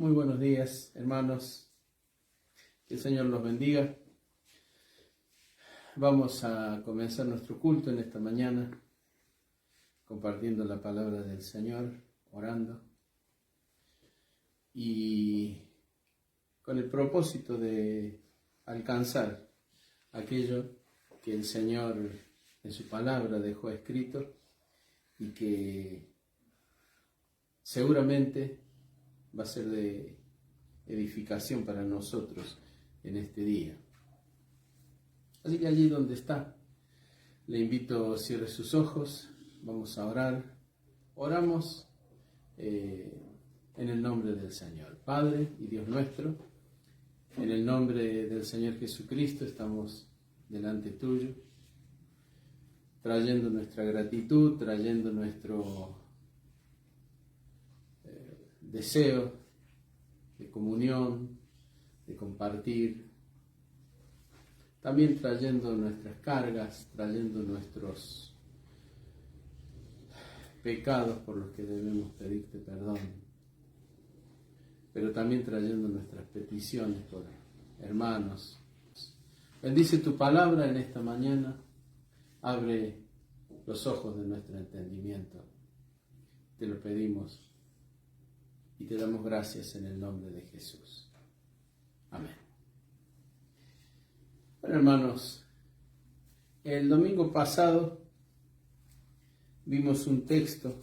Muy buenos días, hermanos. Que el Señor los bendiga. Vamos a comenzar nuestro culto en esta mañana, compartiendo la palabra del Señor, orando, y con el propósito de alcanzar aquello que el Señor en su palabra dejó escrito y que seguramente va a ser de edificación para nosotros en este día. Así que allí donde está, le invito a cierre sus ojos, vamos a orar. Oramos en el nombre del Señor. Padre y Dios nuestro, en el nombre del Señor Jesucristo estamos delante tuyo, trayendo nuestra gratitud, trayendo nuestro deseo de comunión, de compartir, también trayendo nuestras cargas, trayendo nuestros pecados por los que debemos pedirte perdón, pero también trayendo nuestras peticiones por hermanos. Bendice tu palabra en esta mañana, abre los ojos de nuestro entendimiento, te lo pedimos y te damos gracias en el nombre de Jesús. Amén. Bueno, hermanos, el domingo pasado vimos un texto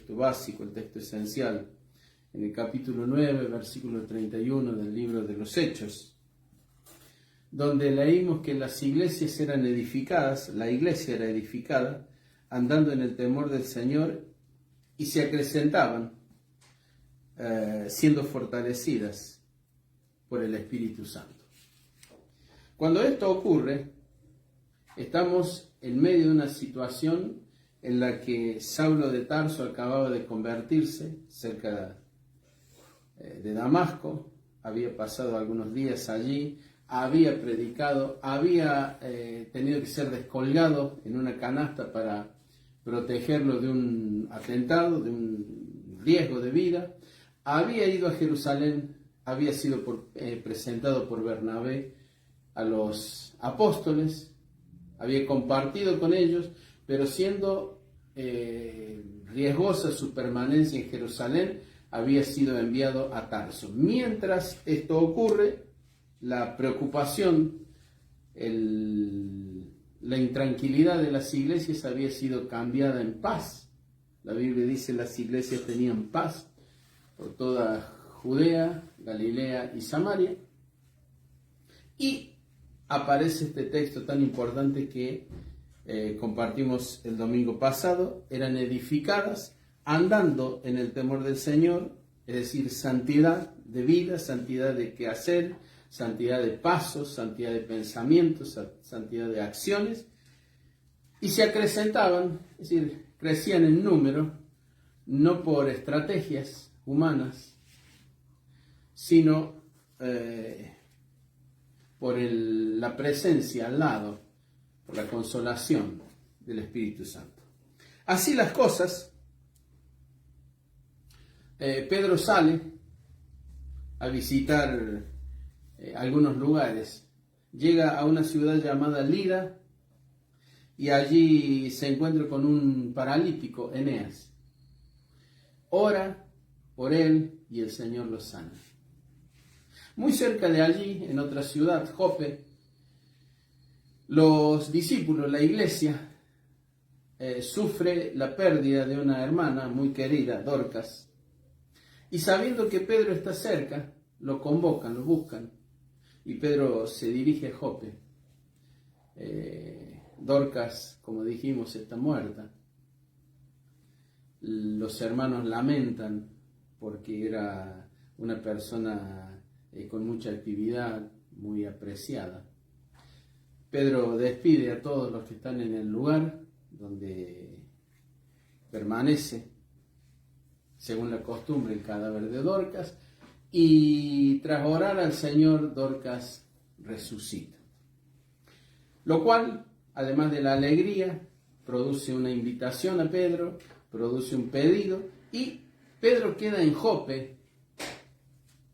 básico, el texto esencial, en el capítulo 9, versículo 31 del libro de los Hechos, donde leímos que las iglesias eran edificadas, la iglesia era edificada, andando en el temor del Señor, y se acrecentaban, siendo fortalecidas por el Espíritu Santo. Cuando esto ocurre, estamos en medio de una situación en la que Saulo de Tarso acababa de convertirse cerca de Damasco, había pasado algunos días allí, había predicado, había tenido que ser descolgado en una canasta para protegerlo de un atentado, de un riesgo de vida. Había ido a Jerusalén, había sido presentado por Bernabé a los apóstoles, había compartido con ellos, pero siendo riesgosa su permanencia en Jerusalén, había sido enviado a Tarso. Mientras esto ocurre, la preocupación, la intranquilidad de las iglesias había sido cambiada en paz. La Biblia dice que las iglesias tenían paz por toda Judea, Galilea y Samaria. Y aparece este texto tan importante que compartimos el domingo pasado: eran edificadas andando en el temor del Señor, es decir, santidad de vida, santidad de quehacer, santidad de pasos, santidad de pensamientos, santidad de acciones, y se acrecentaban, es decir, crecían en número, no por estrategias humanas, sino por la presencia al lado, por la consolación del Espíritu Santo. Así las cosas, Pedro sale a visitar algunos lugares, llega a una ciudad llamada Lida y allí se encuentra con un paralítico, Eneas. Ora por él y el Señor lo sana. Muy cerca de allí, en otra ciudad, Jope, los discípulos, la iglesia, sufre la pérdida de una hermana muy querida, Dorcas, y sabiendo que Pedro está cerca, lo convocan, lo buscan, y Pedro se dirige a Jope. Dorcas, como dijimos, está muerta. Los hermanos lamentan porque era una persona con mucha actividad, muy apreciada. Pedro despide a todos los que están en el lugar donde permanece, según la costumbre, el cadáver de Dorcas, y tras orar al Señor, Dorcas resucita. Lo cual, además de la alegría, produce una invitación a Pedro, produce un pedido, y Pedro queda en Jope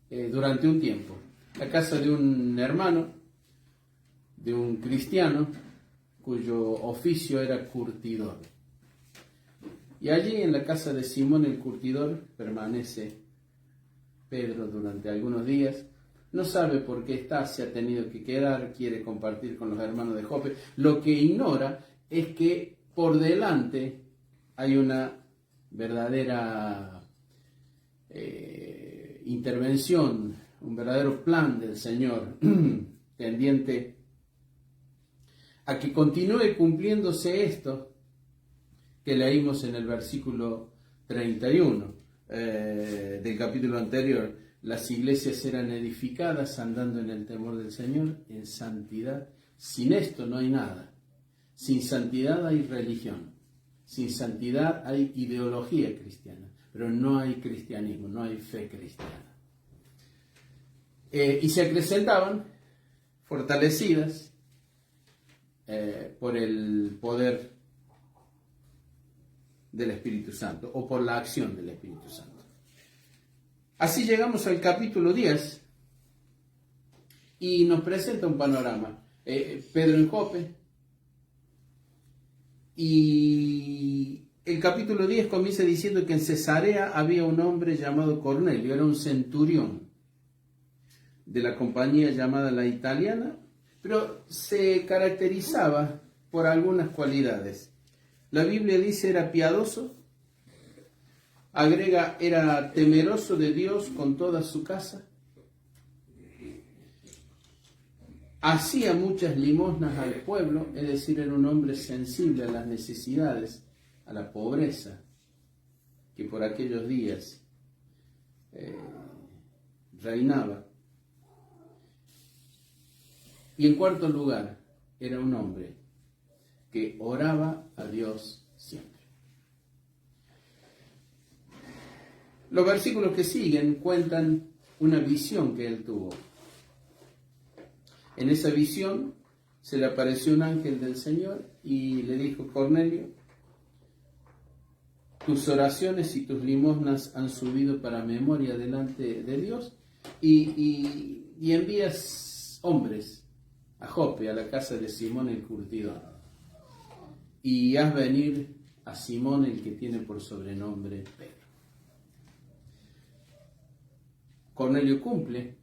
durante un tiempo. La casa de un hermano, de un cristiano, cuyo oficio era curtidor. Y allí en la casa de Simón el curtidor permanece Pedro durante algunos días. No sabe por qué está, se ha tenido que quedar, quiere compartir con los hermanos de Jope. Lo que ignora es que por delante hay una verdadera intervención, un verdadero plan del Señor tendiente a que continúe cumpliéndose esto que leímos en el versículo 31 del capítulo anterior. Las iglesias eran edificadas andando en el temor del Señor, en santidad. Sin esto no hay nada. Sin santidad hay religión. Sin santidad hay ideología cristiana. Pero no hay cristianismo, no hay fe cristiana. Y se acrecentaban, fortalecidas por el poder del Espíritu Santo o por la acción del Espíritu Santo. Así llegamos al capítulo 10 y nos presenta un panorama. Pedro en Jope, y el capítulo 10 comienza diciendo que en Cesarea había un hombre llamado Cornelio, era un centurión de la compañía llamada La Italiana, pero se caracterizaba por algunas cualidades. La Biblia dice era piadoso, agrega era temeroso de Dios con toda su casa, hacía muchas limosnas al pueblo, es decir, era un hombre sensible a las necesidades, a la pobreza que por aquellos días reinaba. Y en cuarto lugar, era un hombre que oraba a Dios siempre. Los versículos que siguen cuentan una visión que él tuvo. En esa visión se le apareció un ángel del Señor y le dijo: Cornelio, tus oraciones y tus limosnas han subido para memoria delante de Dios y envías hombres a Jope, a la casa de Simón el curtidor, y haz venir a Simón el que tiene por sobrenombre Pedro. Cornelio cumple,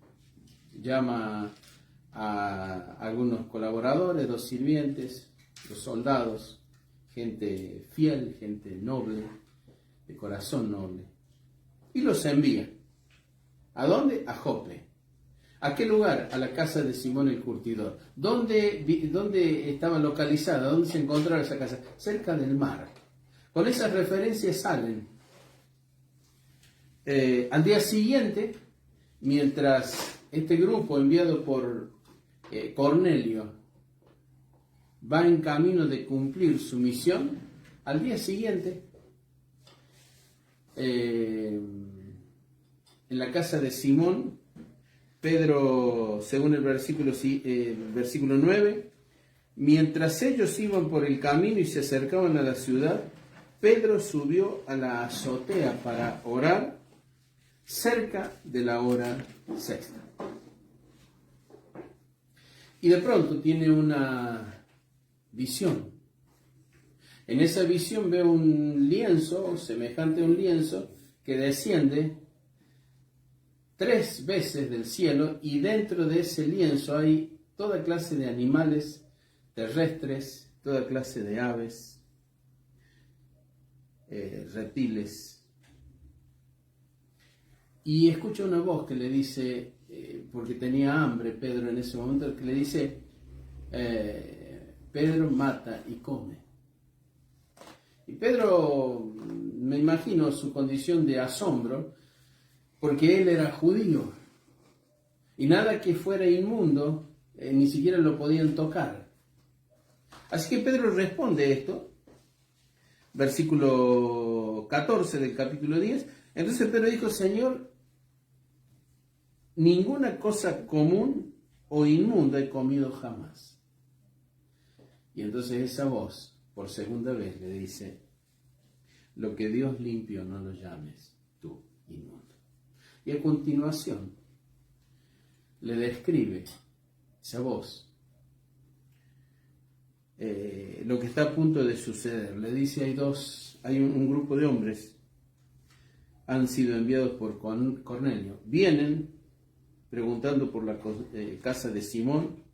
llama a algunos colaboradores, 2 sirvientes, 2 soldados, gente fiel, gente noble, de corazón noble, y los envía. ¿A dónde? A Jope. ¿A qué lugar? A la casa de Simón el curtidor. ¿Dónde estaba localizada? ¿Dónde se encontraba esa casa? Cerca del mar. Con esas referencias salen. Al día siguiente, mientras este grupo enviado por Cornelio va en camino de cumplir su misión, al día siguiente, en la casa de Simón, Pedro, según el versículo 9, mientras ellos iban por el camino y se acercaban a la ciudad, Pedro subió a la azotea para orar cerca de la hora sexta. Y de pronto tiene una visión. En esa visión ve un lienzo, semejante a un lienzo, que desciende 3 veces del cielo, y dentro de ese lienzo hay toda clase de animales terrestres, toda clase de aves, reptiles. Y escucha una voz que le dice, porque tenía hambre Pedro en ese momento, que le dice, Pedro, mata y come. Y Pedro, me imagino su condición de asombro, porque él era judío, y nada que fuera inmundo, ni siquiera lo podían tocar. Así que Pedro responde esto, versículo 14 del capítulo 10. Entonces Pedro dijo: Señor, ninguna cosa común o inmunda he comido jamás. Y entonces esa voz, por segunda vez, le dice: lo que Dios limpió, no lo llames tú inmundo. Y a continuación le describe esa voz lo que está a punto de suceder. Le dice, hay un grupo de hombres, han sido enviados por Cornelio. Vienen preguntando por la casa de Simón.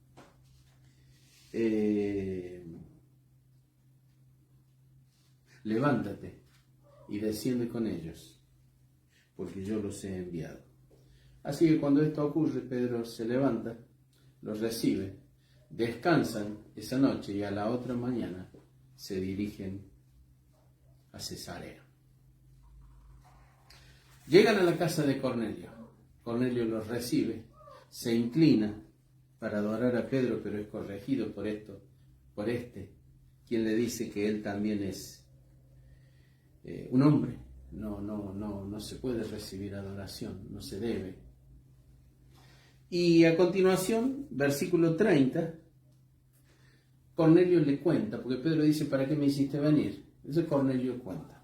Levántate y desciende con ellos, porque yo los he enviado. Así que cuando esto ocurre, Pedro se levanta, los recibe, descansan esa noche y a la otra mañana se dirigen a Cesarea. Llegan a la casa de Cornelio. Cornelio los recibe, se inclina para adorar a Pedro, pero es corregido por quien le dice que él también es un hombre. No se puede recibir adoración, no se debe. Y a continuación, versículo 30, Cornelio le cuenta, porque Pedro dice, ¿para qué me hiciste venir? Entonces Cornelio cuenta.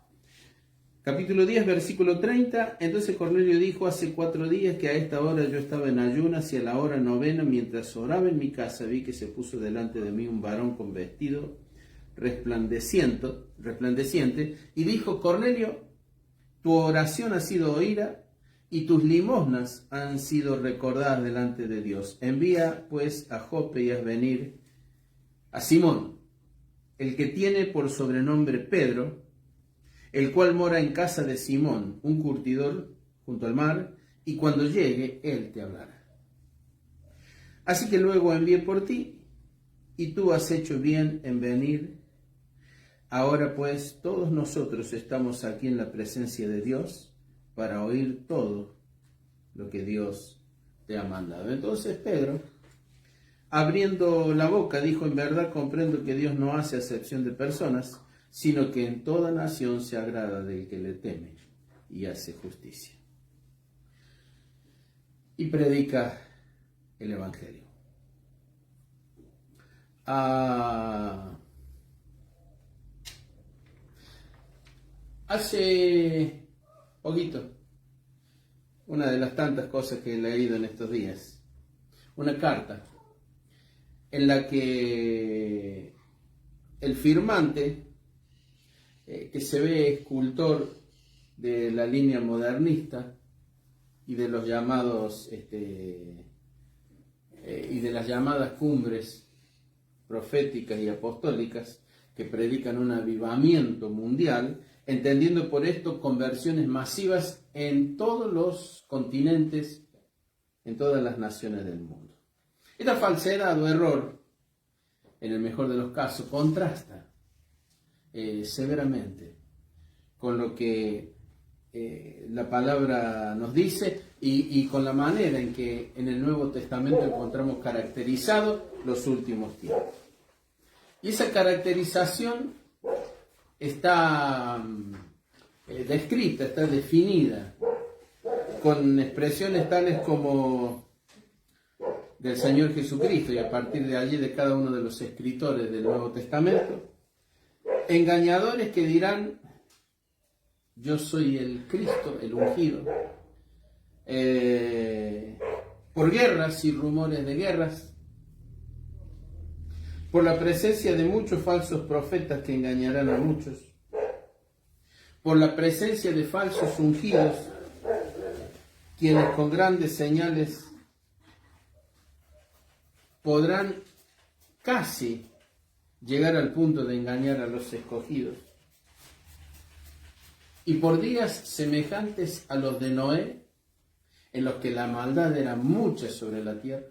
Capítulo 10, versículo 30, entonces Cornelio dijo, hace 4 días que a esta hora yo estaba en ayunas y a la hora 9, mientras oraba en mi casa, vi que se puso delante de mí un varón con vestido resplandeciente, y dijo, Cornelio, tu oración ha sido oída y tus limosnas han sido recordadas delante de Dios. Envía pues a Jope y haz venir a Simón, el que tiene por sobrenombre Pedro, el cual mora en casa de Simón, un curtidor junto al mar, y cuando llegue, él te hablará. Así que luego envié por ti, y tú has hecho bien en venir. Ahora pues, todos nosotros estamos aquí en la presencia de Dios para oír todo lo que Dios te ha mandado. Entonces Pedro, abriendo la boca, dijo, en verdad comprendo que Dios no hace acepción de personas, sino que en toda nación se agrada del que le teme y hace justicia. Y predica el Evangelio. Hace poquito, una de las tantas cosas que he leído en estos días, una carta en la que el firmante, que se ve escultor de la línea modernista y de los llamados y de las llamadas cumbres proféticas y apostólicas que predican un avivamiento mundial, entendiendo por esto conversiones masivas en todos los continentes, en todas las naciones del mundo. Esta falsedad o error, en el mejor de los casos, contrasta severamente con lo que la palabra nos dice y con la manera en que en el Nuevo Testamento encontramos caracterizado los últimos tiempos. Y esa caracterización está descrita, está definida con expresiones tales como del Señor Jesucristo, y a partir de allí de cada uno de los escritores del Nuevo Testamento, engañadores que dirán, yo soy el Cristo, el ungido, por guerras y rumores de guerras, por la presencia de muchos falsos profetas que engañarán a muchos, por la presencia de falsos ungidos, quienes con grandes señales podrán casi llegar al punto de engañar a los escogidos. Y por días semejantes a los de Noé, en los que la maldad era mucha sobre la tierra,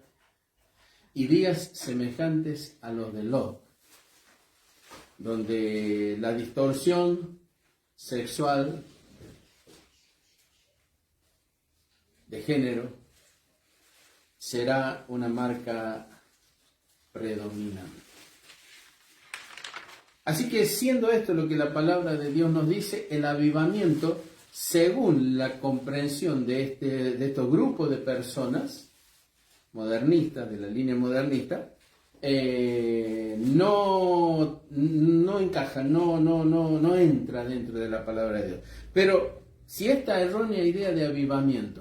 y días semejantes a los de Lot, donde la distorsión sexual de género será una marca predominante. Así que, siendo esto lo que la palabra de Dios nos dice, el avivamiento, según la comprensión de estos grupos de personas modernistas, de la línea modernista, no encaja, no entra dentro de la palabra de Dios. Pero si esta errónea idea de avivamiento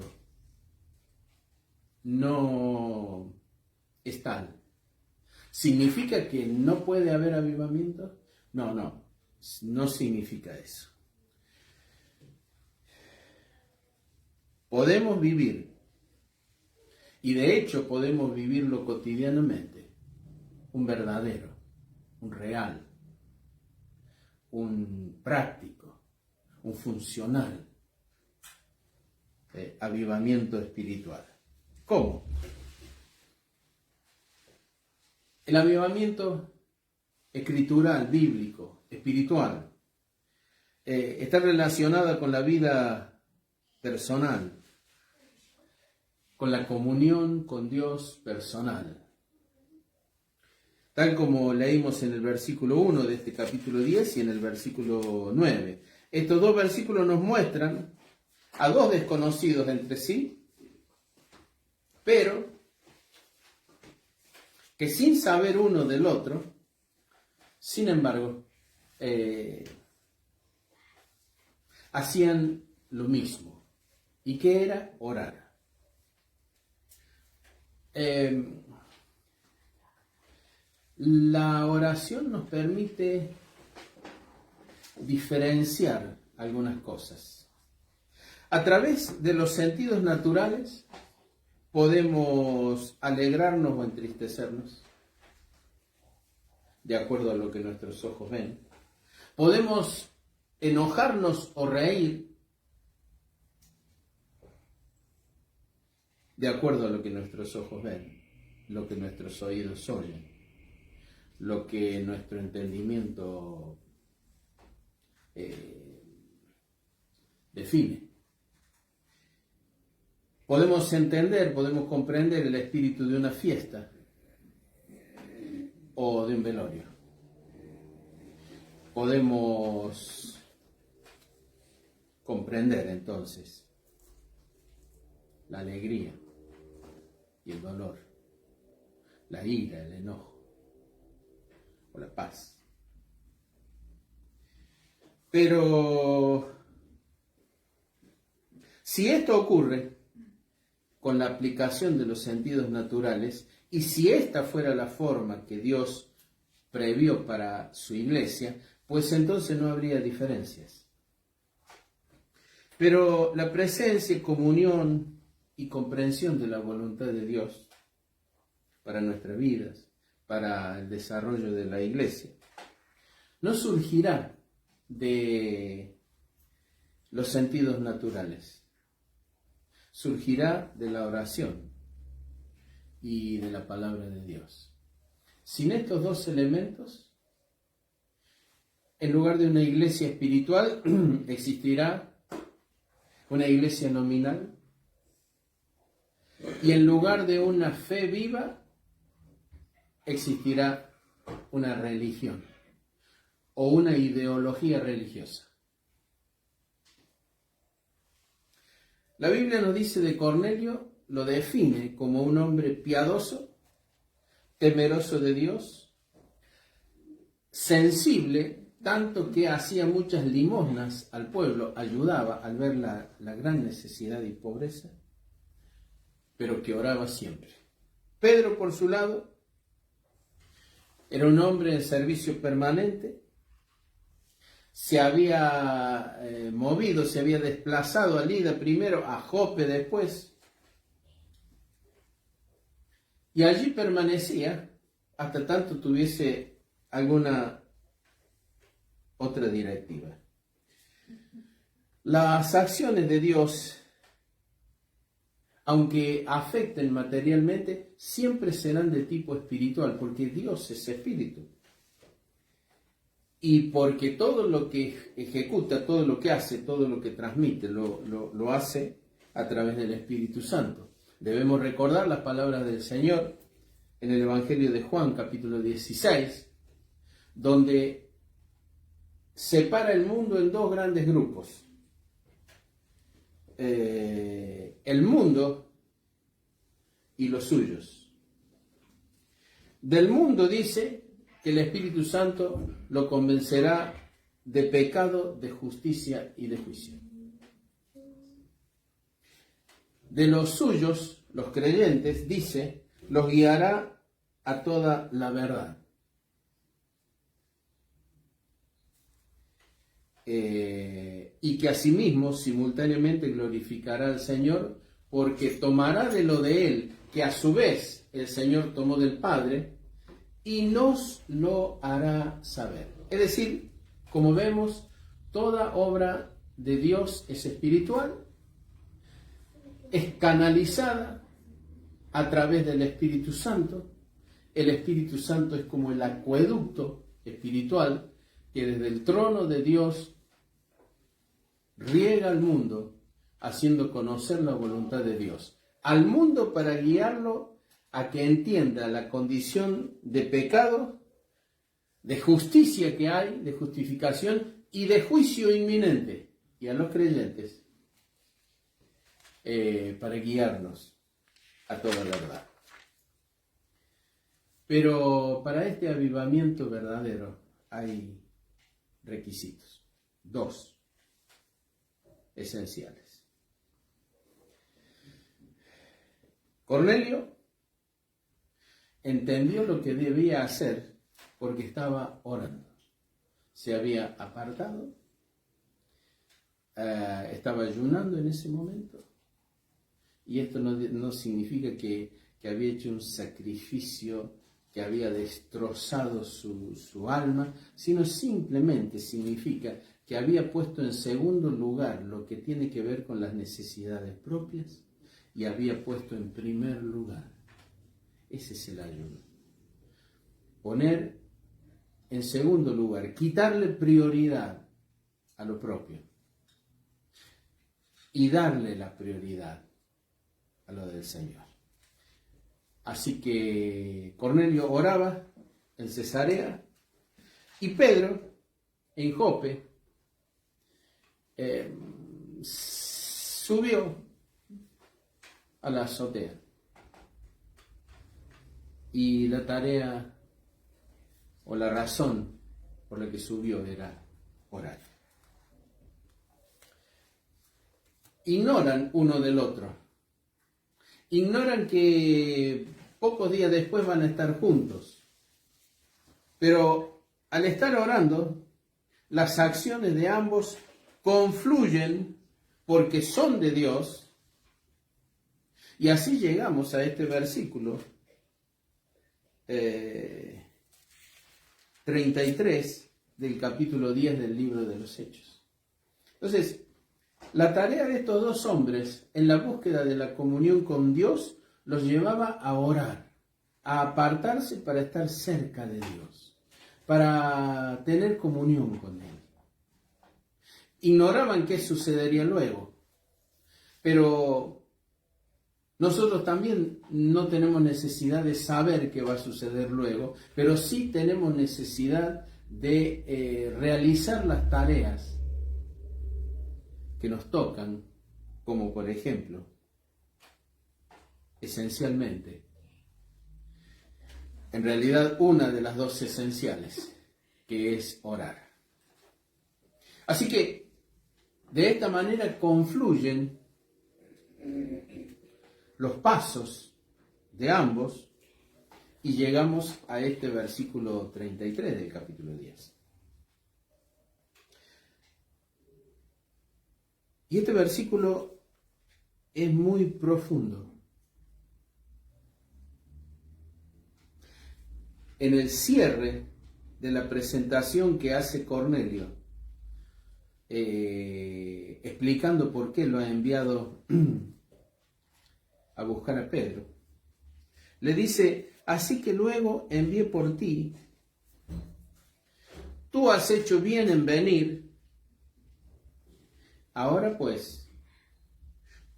no es tal. ¿Significa que no puede haber avivamiento? No significa eso. Podemos vivir, y de hecho podemos vivirlo cotidianamente, un verdadero, un real, un práctico, un funcional avivamiento espiritual. ¿Cómo? El avivamiento escritural, bíblico, espiritual, está relacionado con la vida personal, con la comunión con Dios personal. Tal como leímos en el versículo 1 de este capítulo 10 y en el versículo 9. Estos dos versículos nos muestran a dos desconocidos entre sí, pero que sin saber uno del otro, sin embargo, hacían lo mismo. ¿Y qué era? Orar. La oración nos permite diferenciar algunas cosas. A través de los sentidos naturales podemos alegrarnos o entristecernos, de acuerdo a lo que nuestros ojos ven. Podemos enojarnos o reír, de acuerdo a lo que nuestros ojos ven, lo que nuestros oídos oyen, lo que nuestro entendimiento define. Podemos entender, podemos comprender el espíritu de una fiesta o de un velorio. Podemos comprender entonces la alegría y el dolor, la ira, el enojo o la paz. Pero si esto ocurre con la aplicación de los sentidos naturales, y si esta fuera la forma que Dios previó para su iglesia, pues entonces no habría diferencias. Pero la presencia, comunión y comprensión de la voluntad de Dios para nuestras vidas, para el desarrollo de la iglesia, no surgirá de los sentidos naturales. Surgirá de la oración y de la palabra de Dios. Sin estos dos elementos, en lugar de una iglesia espiritual, existirá una iglesia nominal, y en lugar de una fe viva, existirá una religión o una ideología religiosa. La Biblia nos dice de Cornelio, lo define como un hombre piadoso, temeroso de Dios, sensible, tanto que hacía muchas limosnas al pueblo, ayudaba al ver la gran necesidad y pobreza, pero que oraba siempre. Pedro, por su lado, era un hombre en servicio permanente, se había movido, se había desplazado a Lida primero, a Jope después, y allí permanecía hasta tanto tuviese alguna otra directiva. Las acciones de Dios, aunque afecten materialmente, siempre serán de tipo espiritual, porque Dios es espíritu. Y porque todo lo que ejecuta, todo lo que hace, todo lo que transmite, lo hace a través del Espíritu Santo. Debemos recordar las palabras del Señor en el Evangelio de Juan, capítulo 16, donde separa el mundo en dos grandes grupos. El mundo y los suyos. Del mundo dice que el Espíritu Santo lo convencerá de pecado, de justicia y de juicio. de los suyos, los creyentes, dice, los guiará a toda la verdad. Y que asimismo simultáneamente glorificará al Señor, porque tomará de lo de Él, que a su vez el Señor tomó del Padre, y nos lo hará saber. Es decir, como vemos, toda obra de Dios es espiritual, es canalizada a través del Espíritu Santo. El Espíritu Santo es como el acueducto espiritual que desde el trono de Dios riega al mundo, haciendo conocer la voluntad de Dios al mundo para guiarlo a que entienda la condición de pecado, de justicia que hay, de justificación y de juicio inminente, y a los creyentes para guiarnos a toda la verdad. Pero para este avivamiento verdadero hay requisitos, dos esenciales. Cornelio entendió lo que debía hacer porque estaba orando. Se había apartado, estaba ayunando en ese momento, y esto no significa que había hecho un sacrificio, que había destrozado su alma, sino simplemente significa que había puesto en segundo lugar lo que tiene que ver con las necesidades propias y había puesto en primer lugar. Ese es el ayuno. Poner en segundo lugar, quitarle prioridad a lo propio y darle la prioridad a lo del Señor. Así que Cornelio oraba en Cesarea y Pedro en Jope subió a la azotea. Y la tarea o la razón por la que subió era orar. Ignoran uno del otro. Ignoran que pocos días después van a estar juntos. Pero al estar orando, las acciones de ambos confluyen porque son de Dios. Y así llegamos a este versículo 33 del capítulo 10 del libro de los Hechos. Entonces, la tarea de estos dos hombres en la búsqueda de la comunión con Dios los llevaba a orar, a apartarse para estar cerca de Dios, para tener comunión con Él. Ignoraban qué sucedería luego, pero nosotros también no tenemos necesidad de saber qué va a suceder luego, pero sí tenemos necesidad de realizar las tareas que nos tocan, como por ejemplo, esencialmente, en realidad una de las dos esenciales, que es orar. Así que, de esta manera confluyen los pasos de ambos y llegamos a este versículo 33 del capítulo 10. Y este versículo es muy profundo. En el cierre de la presentación que hace Cornelio, explicando por qué lo ha enviado a buscar a Pedro, le dice: así que luego envié por ti, tú has hecho bien en venir. Ahora pues,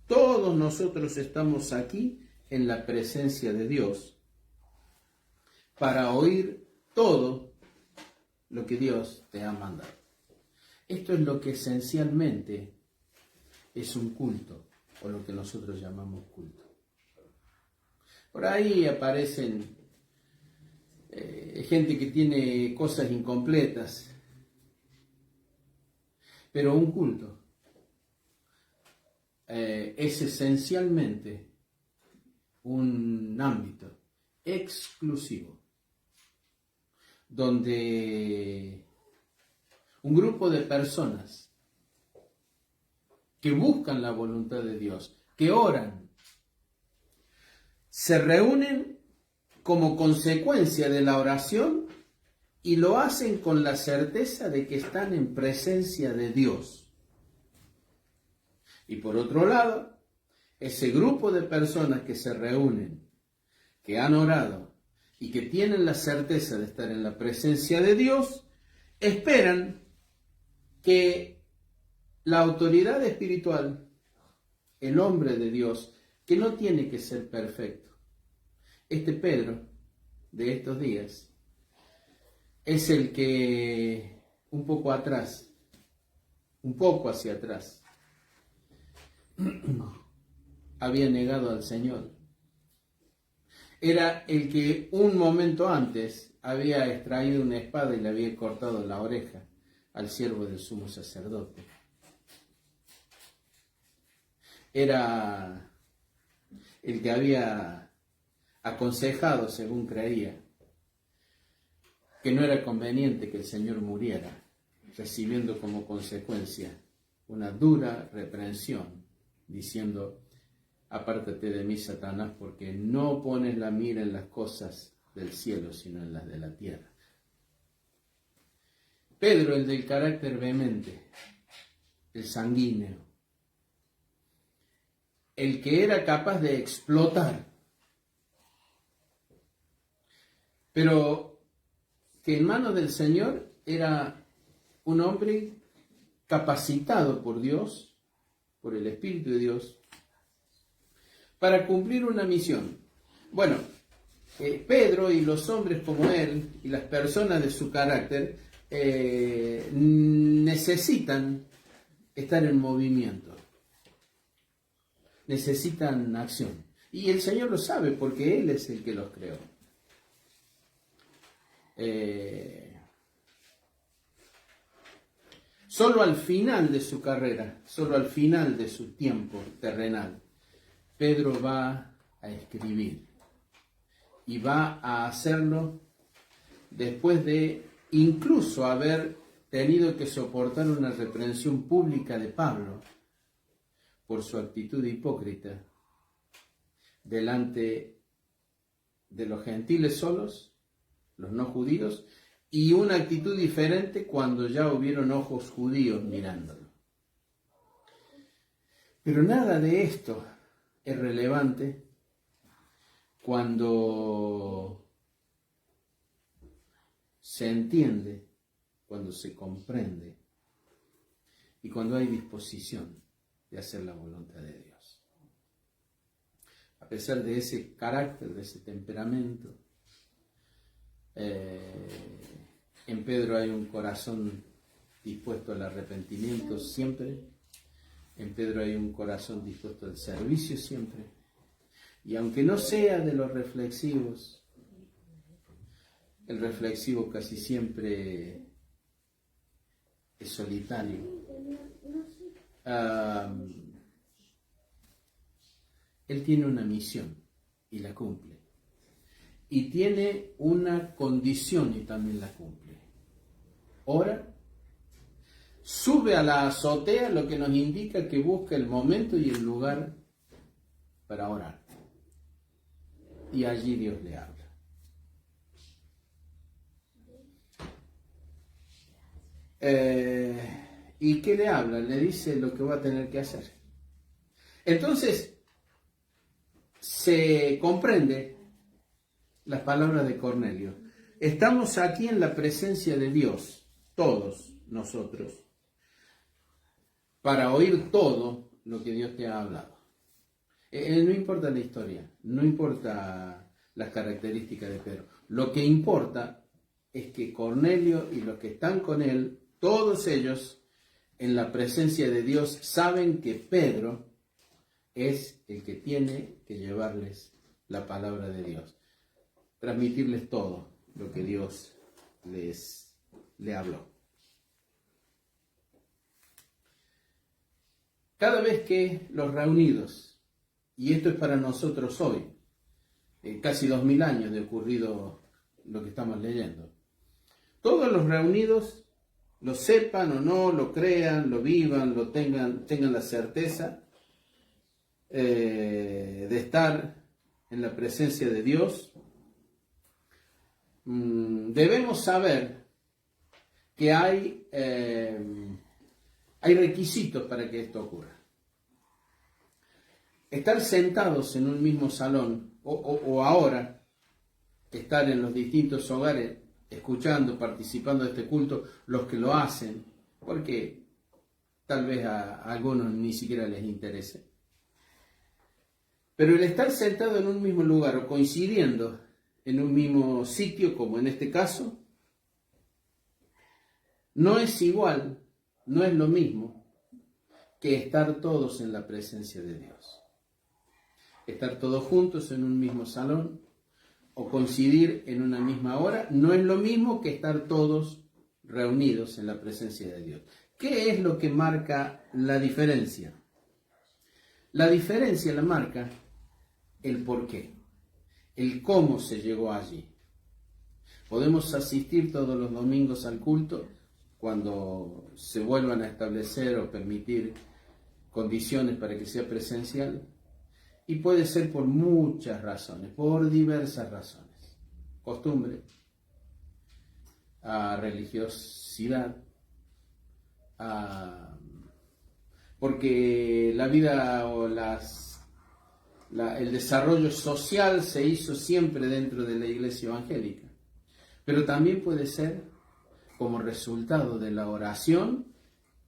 todos nosotros estamos aquí en la presencia de Dios para oír todo lo que Dios te ha mandado. Esto es lo que esencialmente es un culto, o lo que nosotros llamamos culto. Por ahí aparecen gente que tiene cosas incompletas, pero un culto es esencialmente un ámbito exclusivo, donde un grupo de personas que buscan la voluntad de Dios, que oran, se reúnen como consecuencia de la oración y lo hacen con la certeza de que están en presencia de Dios. Y por otro lado, ese grupo de personas que se reúnen, que han orado y que tienen la certeza de estar en la presencia de Dios, esperan que la autoridad espiritual, el hombre de Dios, que no tiene que ser perfecto, este Pedro de estos días, es el que un poco hacia atrás, había negado al Señor. Era el que un momento antes había extraído una espada y le había cortado la oreja al siervo del sumo sacerdote. Era el que había aconsejado, según creía, que no era conveniente que el Señor muriera, recibiendo como consecuencia una dura reprensión, diciendo: apártate de mí, Satanás, porque no pones la mira en las cosas del cielo, sino en las de la tierra. Pedro, el del carácter vehemente, el sanguíneo, el que era capaz de explotar, pero que en manos del Señor era un hombre capacitado por Dios, por el Espíritu de Dios, para cumplir una misión. Bueno, Pedro y los hombres como él y las personas de su carácter necesitan estar en movimiento, necesitan acción. Y el Señor lo sabe porque Él es el que los creó. Solo al final de su carrera, solo al final de su tiempo terrenal, Pedro va a escribir y va a hacerlo después de incluso haber tenido que soportar una reprensión pública de Pablo por su actitud hipócrita delante de los gentiles solos, los no judíos, y una actitud diferente cuando ya hubieron ojos judíos mirándolo. Pero nada de esto es relevante cuando se entiende, cuando se comprende y cuando hay disposición de hacer la voluntad de Dios. A pesar de ese carácter, de ese temperamento, en Pedro hay un corazón dispuesto al arrepentimiento siempre. En Pedro hay un corazón dispuesto al servicio siempre. Y aunque no sea de los reflexivos, el reflexivo casi siempre es solitario. Él tiene una misión y la cumple. Y tiene una condición y también la cumple. Ora, sube a la azotea, lo que nos indica que busca el momento y el lugar para orar. Y allí Dios le habla. ¿Y qué le habla? Le dice lo que va a tener que hacer. Entonces, se comprende las palabras de Cornelio. Estamos aquí en la presencia de Dios, todos nosotros, para oír todo lo que Dios te ha hablado. No importa la historia, no importa las características de Pedro. Lo que importa es que Cornelio y los que están con él, todos ellos, en la presencia de Dios, saben que Pedro es el que tiene que llevarles la palabra de Dios, transmitirles todo lo que Dios le habló. cada vez que los reunidos, y esto es para nosotros hoy, casi 2000 años de ocurrido lo que estamos leyendo, todos los reunidos, lo sepan o no, lo crean, lo vivan, lo tengan la certeza de estar en la presencia de Dios, debemos saber que hay requisitos para que esto ocurra. Estar sentados en un mismo salón o ahora estar en los distintos hogares escuchando, participando de este culto, los que lo hacen, porque tal vez a algunos ni siquiera les interese. Pero el estar sentado en un mismo lugar o coincidiendo en un mismo sitio, como en este caso, no es igual, no es lo mismo que estar todos en la presencia de Dios. Estar todos juntos en un mismo salón o coincidir en una misma hora no es lo mismo que estar todos reunidos en la presencia de Dios. ¿Qué es lo que marca la diferencia? La diferencia la marca el por qué, el cómo se llegó allí. Podemos asistir todos los domingos al culto cuando se vuelvan a establecer o permitir condiciones para que sea presencial, y puede ser por muchas razones, por diversas razones. Costumbre, religiosidad, porque la vida o el desarrollo social se hizo siempre dentro de la iglesia evangélica, pero también puede ser como resultado de la oración,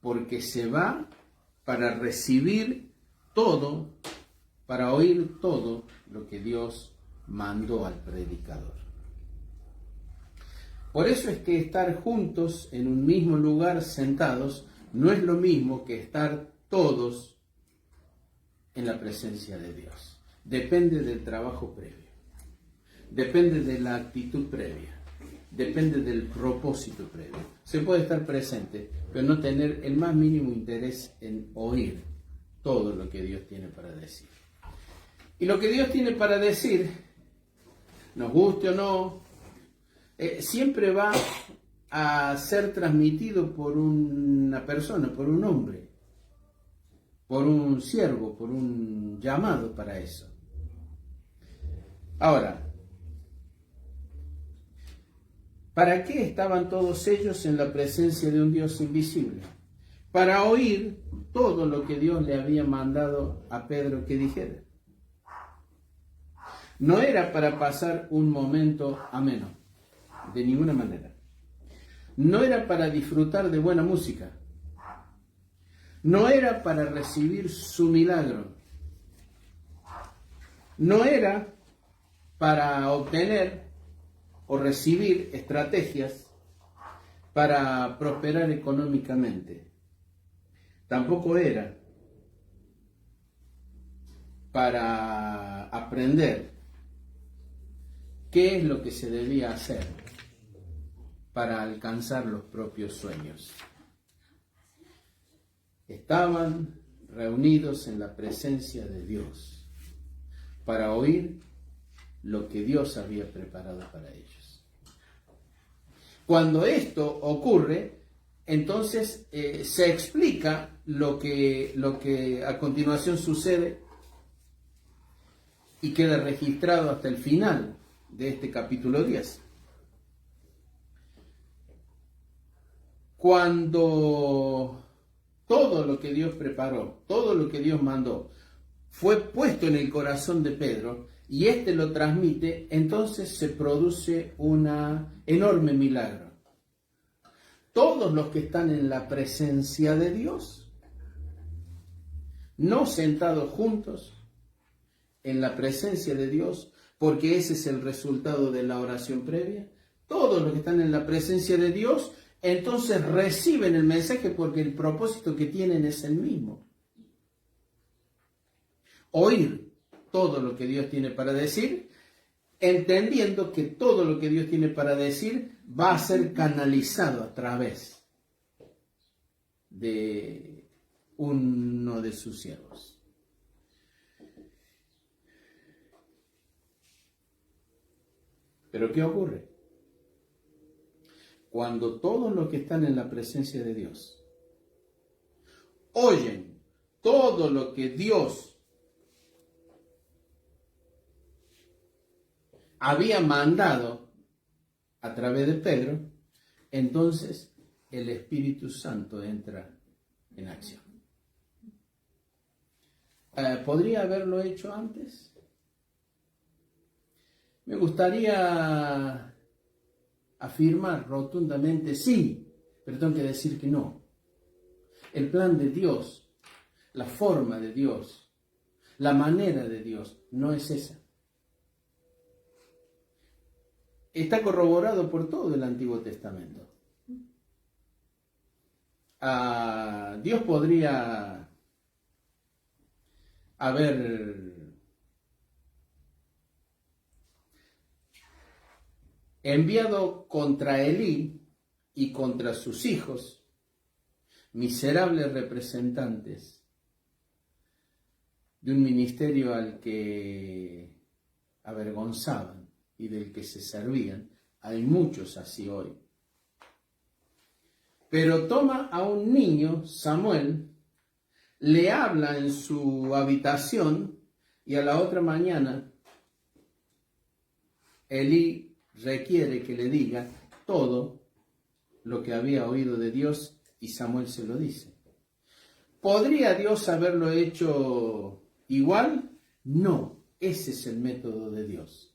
porque se va para recibir todo, para oír todo lo que Dios mandó al predicador. Por eso es que estar juntos en un mismo lugar sentados no es lo mismo que estar todos en la presencia de Dios. Depende del trabajo previo, depende de la actitud previa, depende del propósito previo. Se puede estar presente, pero no tener el más mínimo interés en oír todo lo que Dios tiene para decir. Y lo que Dios tiene para decir, nos guste o no, siempre va a ser transmitido por una persona, por un hombre, por un siervo, por un llamado para eso. Ahora, ¿para qué estaban todos ellos en la presencia de un Dios invisible? Para oír todo lo que Dios le había mandado a Pedro que dijera. No era para pasar un momento ameno, de ninguna manera. No era para disfrutar de buena música. No era para recibir su milagro. No era para obtener o recibir estrategias para prosperar económicamente. Tampoco era para aprender qué es lo que se debía hacer para alcanzar los propios sueños. Estaban reunidos en la presencia de Dios para oír lo que Dios había preparado para ellos. Cuando esto ocurre, entonces se explica lo que a continuación sucede y queda registrado hasta el final de este capítulo 10. Cuando todo lo que Dios preparó, todo lo que Dios mandó, fue puesto en el corazón de Pedro y éste lo transmite, entonces se produce un enorme milagro. Todos los que están en la presencia de Dios, no sentados juntos en la presencia de Dios, porque ese es el resultado de la oración previa, todos los que están en la presencia de Dios, entonces reciben el mensaje porque el propósito que tienen es el mismo. Oír todo lo que Dios tiene para decir, entendiendo que todo lo que Dios tiene para decir va a ser canalizado a través de uno de sus siervos. Pero ¿qué ocurre? Cuando todos los que están en la presencia de Dios oyen todo lo que Dios había mandado a través de Pedro, entonces el Espíritu Santo entra en acción. ¿Podría haberlo hecho antes? Me gustaría afirmar rotundamente sí, pero tengo que decir que no. El plan de Dios, la forma de Dios, la manera de Dios no es esa. Está corroborado por todo el Antiguo Testamento. Dios podría haber enviado contra Elí y contra sus hijos miserables representantes de un ministerio al que avergonzaban y del que se servían. Hay muchos así hoy. Pero toma a un niño, Samuel, le habla en su habitación y a la otra mañana Elí requiere que le diga todo lo que había oído de Dios y Samuel se lo dice. ¿Podría Dios haberlo hecho igual? No, ese es el método de Dios.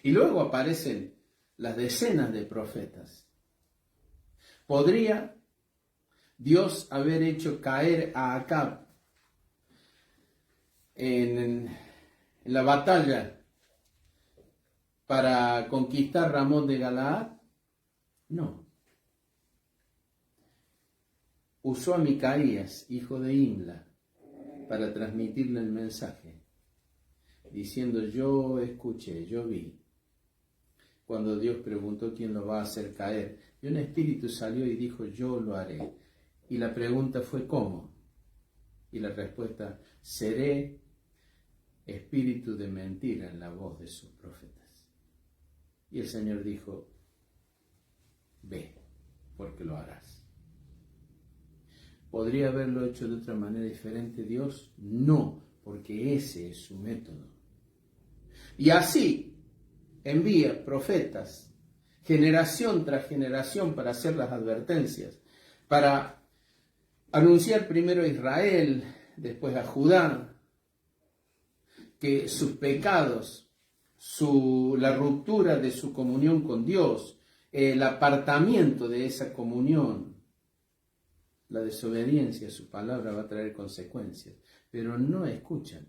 Y luego aparecen las decenas de profetas. ¿Podría Dios haber hecho caer a Acab en la batalla para conquistar Ramón de Galaad? No. Usó a Micaías, hijo de Imla, para transmitirle el mensaje, diciendo: yo escuché, yo vi. Cuando Dios preguntó quién lo va a hacer caer, y un espíritu salió y dijo: yo lo haré. Y la pregunta fue: ¿cómo? Y la respuesta: seré espíritu de mentira en la voz de sus profetas. Y el Señor dijo: ve, porque lo harás. ¿Podría haberlo hecho de otra manera diferente Dios? No, porque ese es su método. Y así envía profetas, generación tras generación, para hacer las advertencias, para anunciar primero a Israel, después a Judá, que sus pecados, la ruptura de su comunión con Dios, el apartamiento de esa comunión, la desobediencia a su palabra va a traer consecuencias, pero no escuchan.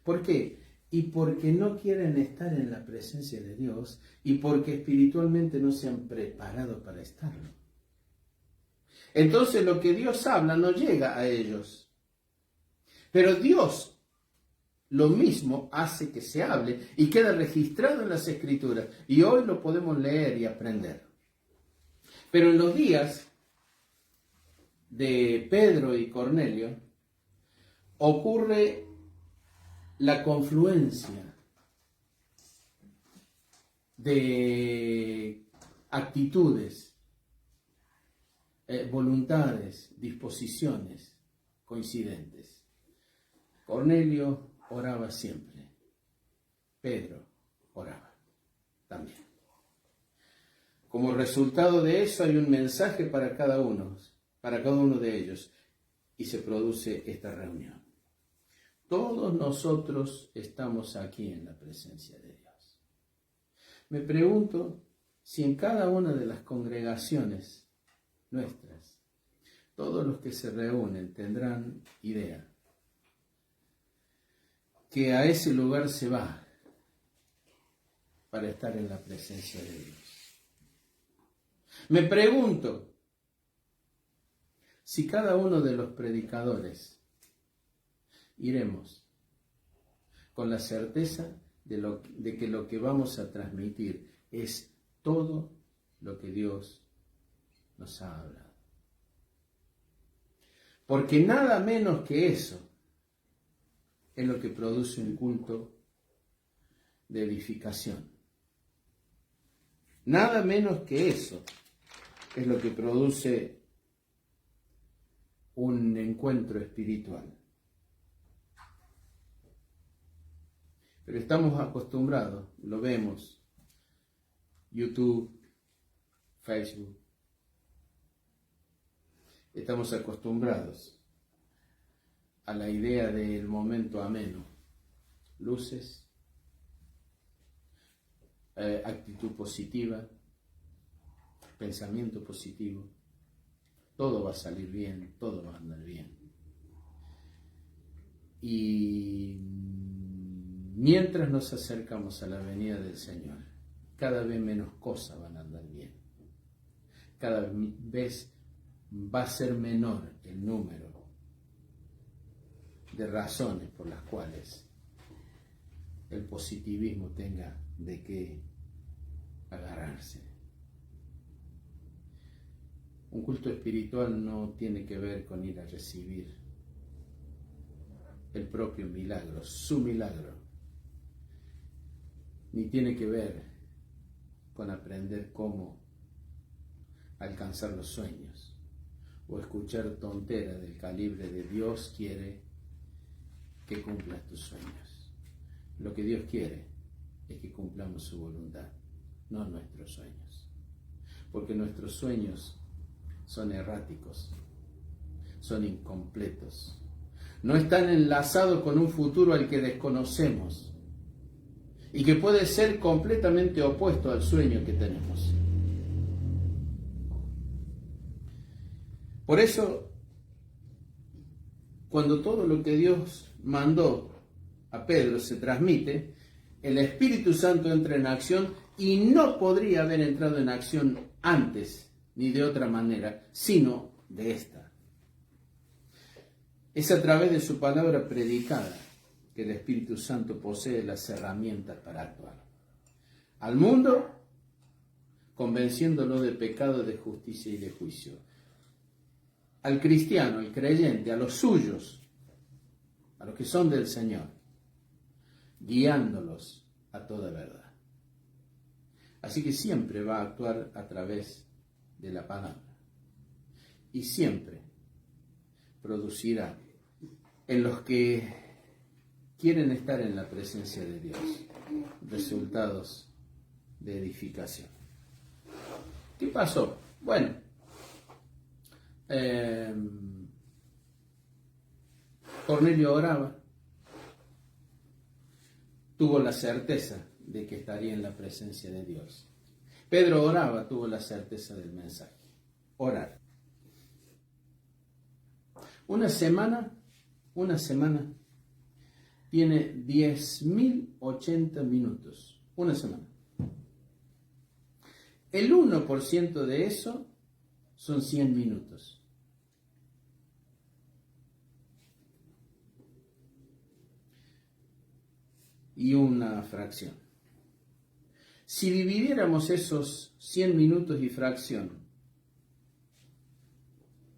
¿Por qué? Y porque no quieren estar en la presencia de Dios y porque espiritualmente no se han preparado para estarlo. Entonces lo que Dios habla no llega a ellos. Pero Dios lo mismo hace que se hable y queda registrado en las Escrituras. Y hoy lo podemos leer y aprender. Pero en los días de Pedro y Cornelio ocurre la confluencia de actitudes, voluntades, disposiciones coincidentes. Cornelio oraba siempre, Pedro oraba también. Como resultado de eso hay un mensaje para cada uno de ellos, y se produce esta reunión. Todos nosotros estamos aquí en la presencia de Dios. Me pregunto si en cada una de las congregaciones nuestras, todos los que se reúnen tendrán idea que a ese lugar se va para estar en la presencia de Dios. Me pregunto si cada uno de los predicadores iremos con la certeza de que lo que vamos a transmitir es todo lo que Dios nos ha hablado. Porque nada menos que eso es lo que produce un culto de edificación. Nada menos que eso es lo que produce un encuentro espiritual. Pero estamos acostumbrados, lo vemos, YouTube, Facebook, estamos acostumbrados a la idea del momento ameno, luces, actitud positiva, pensamiento positivo, todo va a salir bien, todo va a andar bien. Y mientras nos acercamos a la venida del Señor, cada vez menos cosas van a andar bien. Cada vez va a ser menor el número de razones por las cuales el positivismo tenga de qué agarrarse. Un culto espiritual no tiene que ver con ir a recibir el propio milagro, su milagro, ni tiene que ver con aprender cómo alcanzar los sueños o escuchar tonteras del calibre de Dios quiere que cumplas tus sueños. Lo que Dios quiere es que cumplamos su voluntad, no nuestros sueños, porque nuestros sueños son erráticos, son incompletos, no están enlazados con un futuro al que desconocemos y que puede ser completamente opuesto al sueño que tenemos. Por eso, cuando todo lo que Dios mandó a Pedro se transmite, el Espíritu Santo entra en acción y no podría haber entrado en acción antes ni de otra manera, sino de esta. Es a través de su palabra predicada que el Espíritu Santo posee las herramientas para actuar. Al mundo, convenciéndolo de pecado, de justicia y de juicio. Al cristiano, al creyente, a los suyos, a los que son del Señor, guiándolos a toda verdad. Así que siempre va a actuar a través de la palabra y siempre producirá en los que quieren estar en la presencia de Dios resultados de edificación. ¿Qué pasó? Bueno, Cornelio oraba, tuvo la certeza de que estaría en la presencia de Dios. Pedro oraba, tuvo la certeza del mensaje. Orar. Una semana tiene 10.080 minutos. Una semana. El 1% de eso son 100 minutos. Y una fracción. Si dividiéramos esos 100 minutos y fracción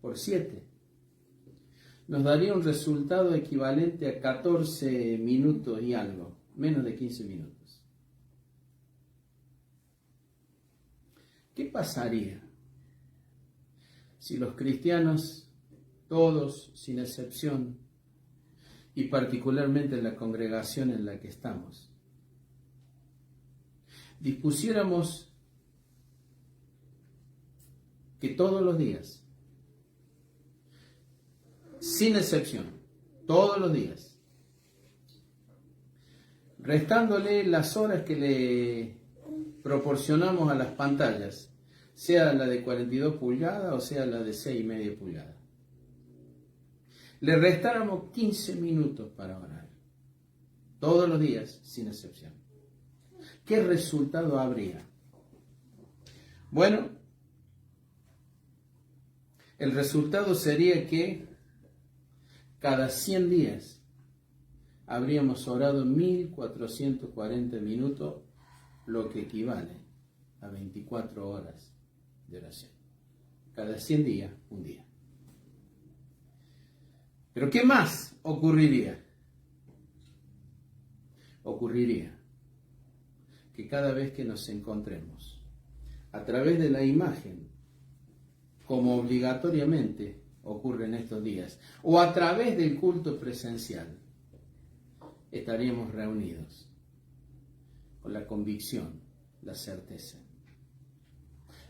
por 7, nos daría un resultado equivalente a 14 minutos y algo, menos de 15 minutos. ¿Qué pasaría si los cristianos, todos sin excepción, y particularmente en la congregación en la que estamos, dispusiéramos que todos los días, sin excepción, todos los días, restándole las horas que le proporcionamos a las pantallas, sea la de 42 pulgadas o sea la de 6,5 pulgadas, le restáramos 15 minutos para orar, todos los días, sin excepción. ¿Qué resultado habría? Bueno, el resultado sería que cada 100 días habríamos orado 1.440 minutos, lo que equivale a 24 horas de oración. Cada 100 días, un día. Pero ¿qué más ocurriría? Ocurriría que cada vez que nos encontremos a través de la imagen, como obligatoriamente ocurre en estos días, o a través del culto presencial, estaríamos reunidos con la convicción, la certeza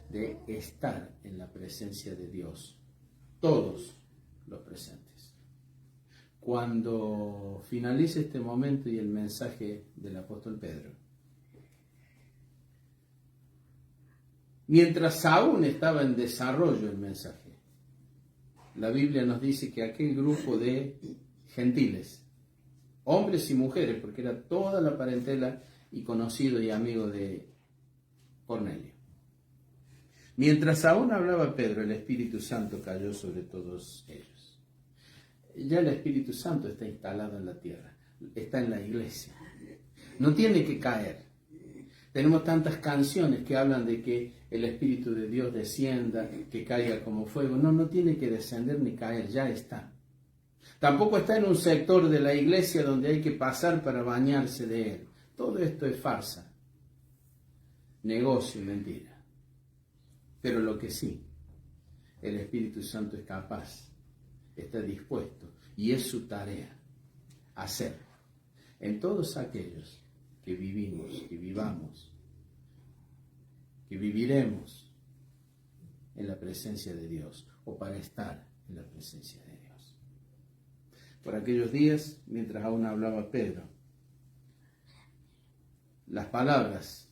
de estar en la presencia de Dios, todos los presentes. Cuando finalice este momento y el mensaje del apóstol Pedro, mientras aún estaba en desarrollo el mensaje, la Biblia nos dice que aquel grupo de gentiles, hombres y mujeres, porque era toda la parentela y conocido y amigo de Cornelio, mientras aún hablaba Pedro, el Espíritu Santo cayó sobre todos ellos. Ya el Espíritu Santo está instalado en la tierra, está en la iglesia. No tiene que caer. Tenemos tantas canciones que hablan de que el Espíritu de Dios descienda, que caiga como fuego. No, no tiene que descender ni caer, ya está. Tampoco está en un sector de la iglesia donde hay que pasar para bañarse de él. Todo esto es farsa, negocio y mentira. Pero lo que sí, el Espíritu Santo es capaz, está dispuesto, y es su tarea hacer en todos aquellos que vivimos, que vivamos, que viviremos en la presencia de Dios, o para estar en la presencia de Dios. Por aquellos días, mientras aún hablaba Pedro, las palabras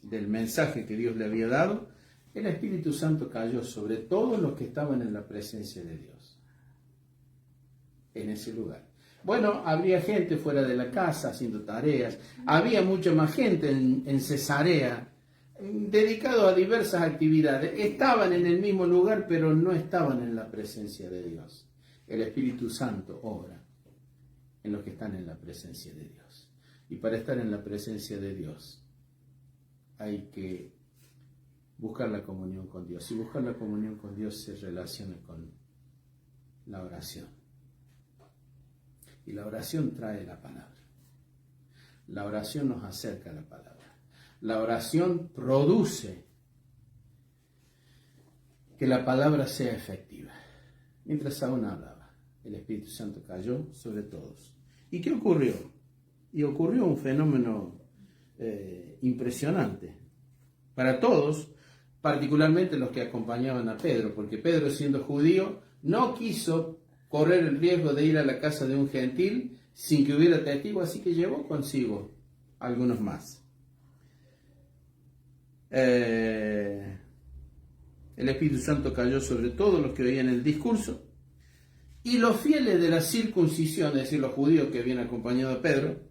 del mensaje que Dios le había dado, el Espíritu Santo cayó sobre todos los que estaban en la presencia de Dios, en ese lugar. Bueno, habría gente fuera de la casa haciendo tareas, había mucha más gente en Cesarea, dedicado a diversas actividades. Estaban en el mismo lugar, pero no estaban en la presencia de Dios. El Espíritu Santo obra en los que están en la presencia de Dios. Y para estar en la presencia de Dios hay que buscar la comunión con Dios. Y buscar la comunión con Dios se relaciona con la oración. Y la oración trae la palabra. La oración nos acerca a la palabra. La oración produce que la palabra sea efectiva. Mientras aún hablaba, el Espíritu Santo cayó sobre todos. ¿Y qué ocurrió? Y ocurrió un fenómeno impresionante para todos, particularmente los que acompañaban a Pedro, porque Pedro, siendo judío, no quiso correr el riesgo de ir a la casa de un gentil sin que hubiera testigo, así que llevó consigo algunos más. El Espíritu Santo cayó sobre todos los que oían el discurso, y los fieles de la circuncisión, es decir, los judíos que habían acompañado a Pedro,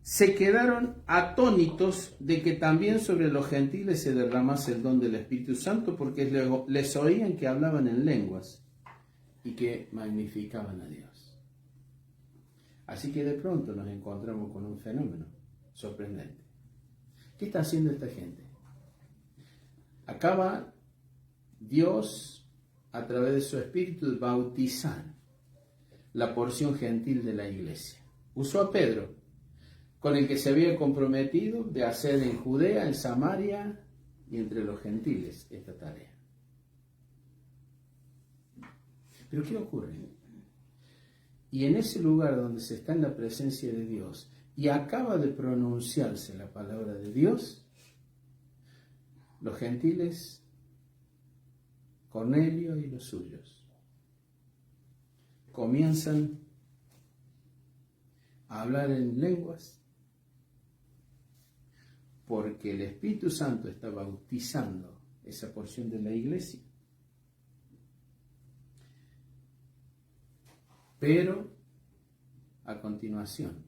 se quedaron atónitos de que también sobre los gentiles se derramase el don del Espíritu Santo, porque les oían que hablaban en lenguas y que magnificaban a Dios. Así que de pronto nos encontramos con un fenómeno sorprendente. ¿Qué está haciendo esta gente? Acaba Dios, a través de su Espíritu, de bautizar la porción gentil de la iglesia. Usó a Pedro, con el que se había comprometido de hacer en Judea, en Samaria y entre los gentiles esta tarea. Pero ¿qué ocurre? Y en ese lugar donde se está en la presencia de Dios y acaba de pronunciarse la palabra de Dios, los gentiles, Cornelio y los suyos, comienzan a hablar en lenguas, porque el Espíritu Santo está bautizando esa porción de la iglesia. Pero a continuación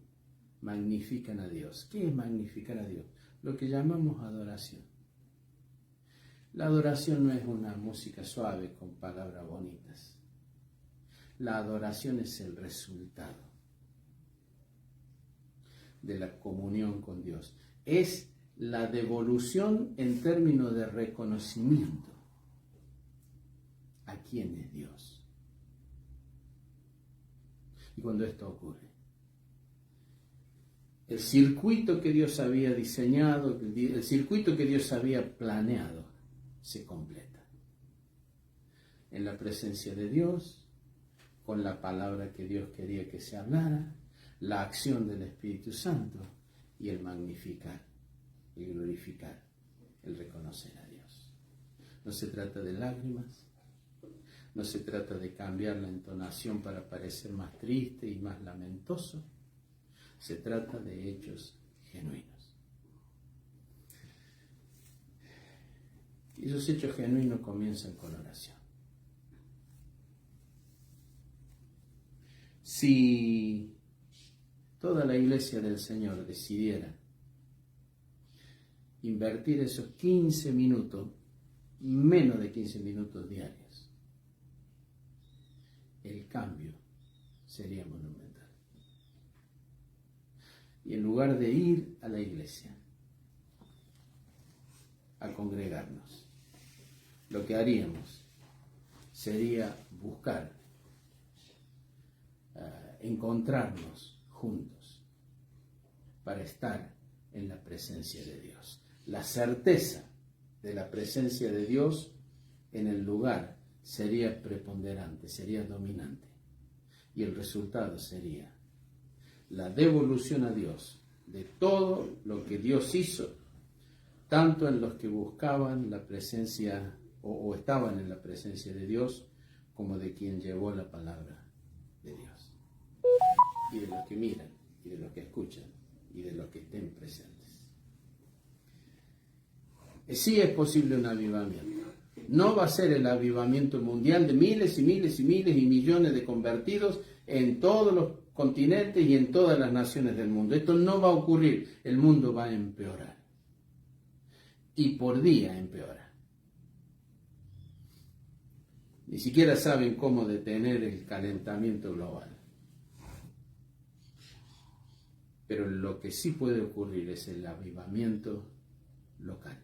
magnifican a Dios. ¿Qué es magnificar a Dios? Lo que llamamos adoración. La adoración no es una música suave con palabras bonitas. La adoración es el resultado de la comunión con Dios. Es la devolución en términos de reconocimiento a quién es Dios. Y cuando esto ocurre, el circuito que Dios había diseñado, el circuito que Dios había planeado, se completa. En la presencia de Dios, con la palabra que Dios quería que se hablara, la acción del Espíritu Santo y el magnificar, el glorificar, el reconocer a Dios. No se trata de lágrimas, no se trata de cambiar la entonación para parecer más triste y más lamentoso, se trata de hechos genuinos. Y esos hechos genuinos comienzan con oración. Si toda la iglesia del Señor decidiera invertir esos 15 minutos, menos de 15 minutos diarios, el cambio sería monumental. Y en lugar de ir a la iglesia a congregarnos, lo que haríamos sería buscar encontrarnos juntos para estar en la presencia de Dios. La certeza de la presencia de Dios en el lugar sería preponderante, sería dominante. Y el resultado sería la devolución a Dios de todo lo que Dios hizo, tanto en los que buscaban la presencia o estaban en la presencia de Dios, como de quien llevó la palabra de Dios. Y de los que miran, y de los que escuchan, y de los que estén presentes. Sí es posible un avivamiento. No va a ser el avivamiento mundial de miles y miles y miles y millones de convertidos en todos los continentes y en todas las naciones del mundo. Esto no va a ocurrir. El mundo va a empeorar. Y por día empeora. Ni siquiera saben cómo detener el calentamiento global. Pero lo que sí puede ocurrir es el avivamiento local,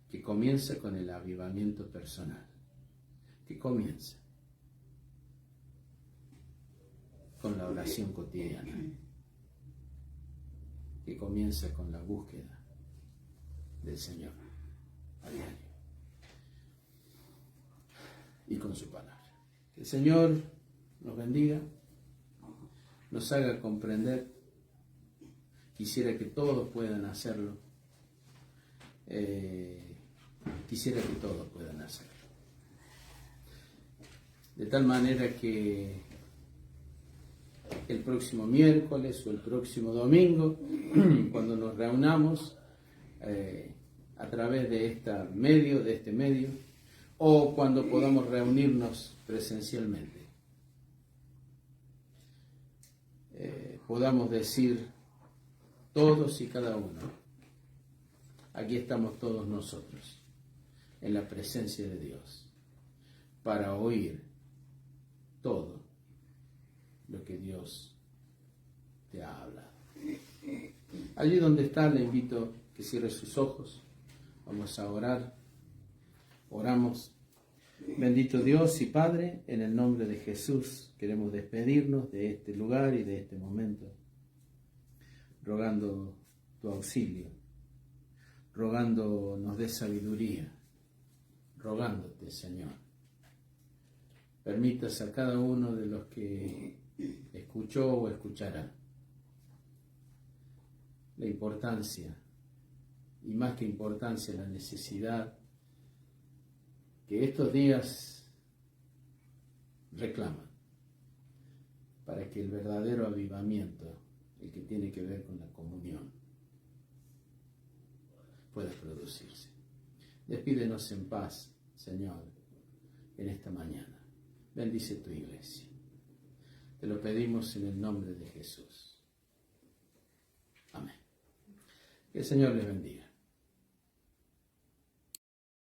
que comienza con el avivamiento personal, que comienza con la oración cotidiana, que comienza con la búsqueda del Señor a diario y con su palabra. Que el Señor nos bendiga, nos haga comprender. Quisiera que todos puedan hacerlo. Quisiera que todos puedan hacerlo. De tal manera que el próximo miércoles o el próximo domingo, cuando nos reunamos a través de este medio, o cuando podamos reunirnos presencialmente, podamos decir todos y cada uno: aquí estamos todos nosotros, en la presencia de Dios, para oír todo lo que Dios te ha hablado. Allí donde está, le invito a que cierre sus ojos. Vamos a orar. Oramos. Bendito Dios y Padre, en el nombre de Jesús queremos despedirnos de este lugar y de este momento, rogando tu auxilio, rogando nos dé sabiduría, rogándote, Señor, permitas a cada uno de los que escuchó o escuchará la importancia, y más que importancia, la necesidad que estos días reclaman para que el verdadero avivamiento, el que tiene que ver con la comunión, pueda producirse. Despídenos en paz, Señor, en esta mañana. Bendice tu iglesia. Te lo pedimos en el nombre de Jesús. Amén. Que el Señor les bendiga.